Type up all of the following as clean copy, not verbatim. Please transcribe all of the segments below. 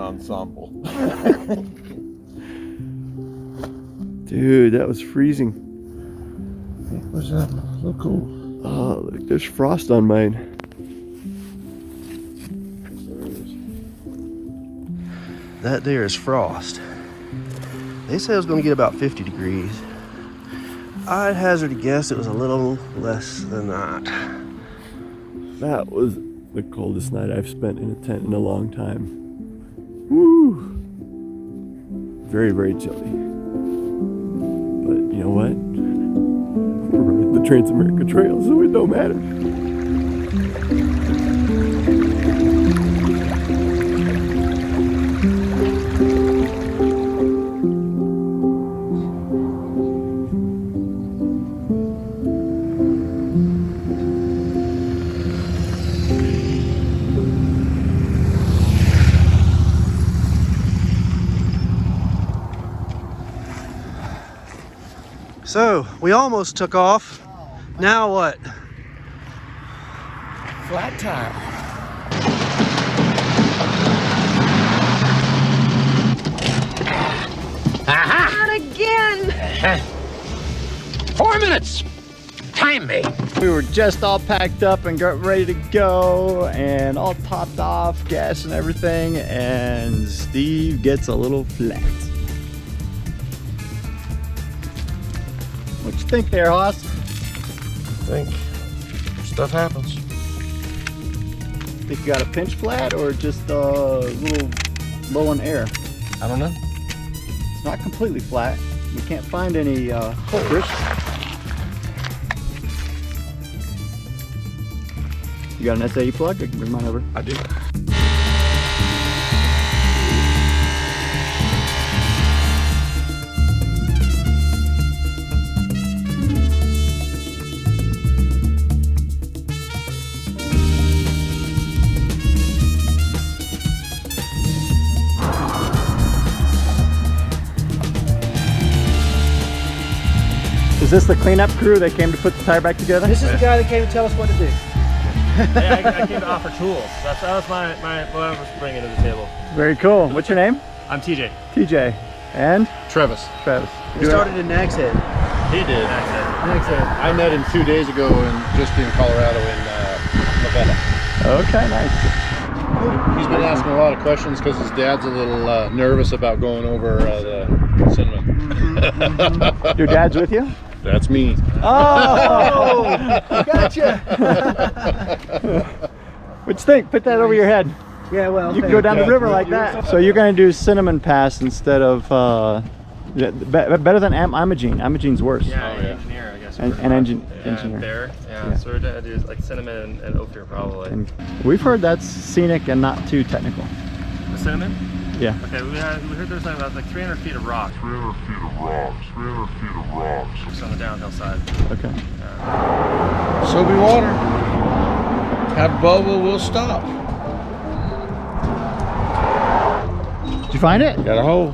ensemble. Dude, that was freezing. It was a little cool. Oh, look, there's frost on mine. That there is frost. They said it was going to get about 50 degrees. I'd hazard a guess it was a little less than that. That was the coldest night I've spent in a tent in a long time. Woo! Very, very chilly. But you know what? We're running the TransAmerica Trail, so it don't matter. So, we almost took off. Now what? Flat tire. Not again! 4 minutes! Time me! We were just all packed up and got ready to go and all topped off, gas and everything, and Steve gets a little flat. What you think there, Hoss? I think stuff happens. Think you got a pinch flat or just a little low on air? I don't know. It's not completely flat. We can't find any culprits. You got an SAE plug? I can bring mine over. I do. Is this the cleanup crew that came to put the tire back together? This is the guy that came to tell us what to do. Hey, I came to offer tools. That was my what I was bringing to the table. Very cool. What's your name? I'm TJ. TJ. And? Travis. Travis. We started in Nags Head. He did. Nags Head. I met him 2 days ago just in Colorado in Bennett. Okay, nice. He's been asking a lot of questions because his dad's a little nervous about going over the cinnamon. Your dad's with you? That's me. Oh! Gotcha! What you think? Put that over your head. Yeah, well, You can go down the river like that. So you're going to do Cinnamon Pass instead of, better than Imogene. Imogene's worse. Yeah, Oh, yeah. engineer, I guess. Engineer. Bear. Yeah. So we're gonna do like cinnamon and Ophir probably. And we've heard that's scenic and not too technical. The cinnamon? Yeah. Okay, we heard there's about like 300 feet of rock. 300 feet of rocks, 300 feet of rocks. Just on the downhill side. Okay. So be water. Have bubble, we'll stop. Did you find it? Got a hole.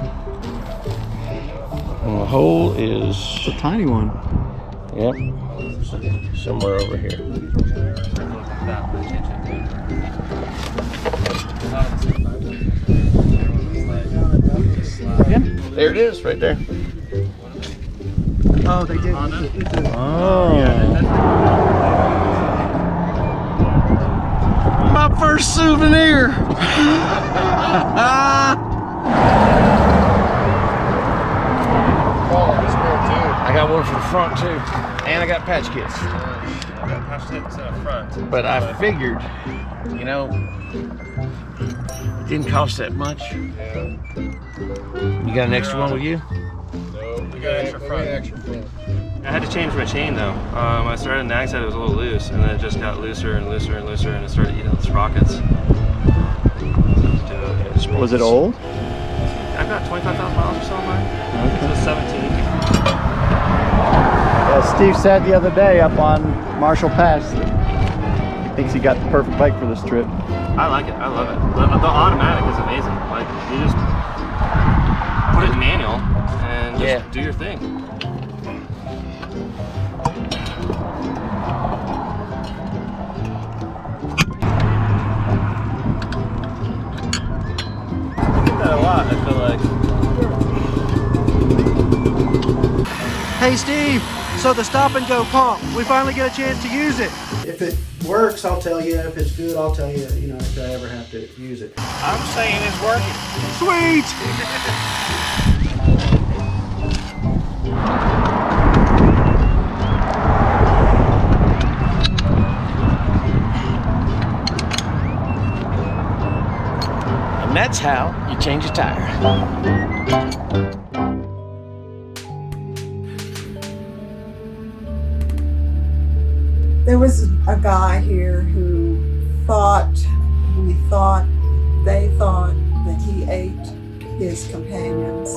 And the hole is, It's a tiny one. yep, somewhere over here. There it is, right there. Oh, they did. Oh. My first souvenir. I got one for the front too, and I got patch kits. But I figured, you know, it didn't cost that much. You got an extra one with you? No, we got extra front. I had to change my chain though. I started in Nags Head, it was a little loose, and then it just got looser and looser and looser, and it started eating up the sprockets. Was it old? I've got 25,000 miles or so on mine. Okay. So 17. Yeah, Steve said the other day up on Marshall Pass that he thinks he got the perfect bike for this trip. I like it. I love it. The automatic is amazing. Like you just put it in manual and just do your thing. Hey Steve, so the stop and go pump, we finally get a chance to use it. If it works, I'll tell you. If it's good, I'll tell you, if I ever have to use it. I'm saying it's working. Sweet! And that's how you change a tire. There was a guy here who they thought that he ate his companions.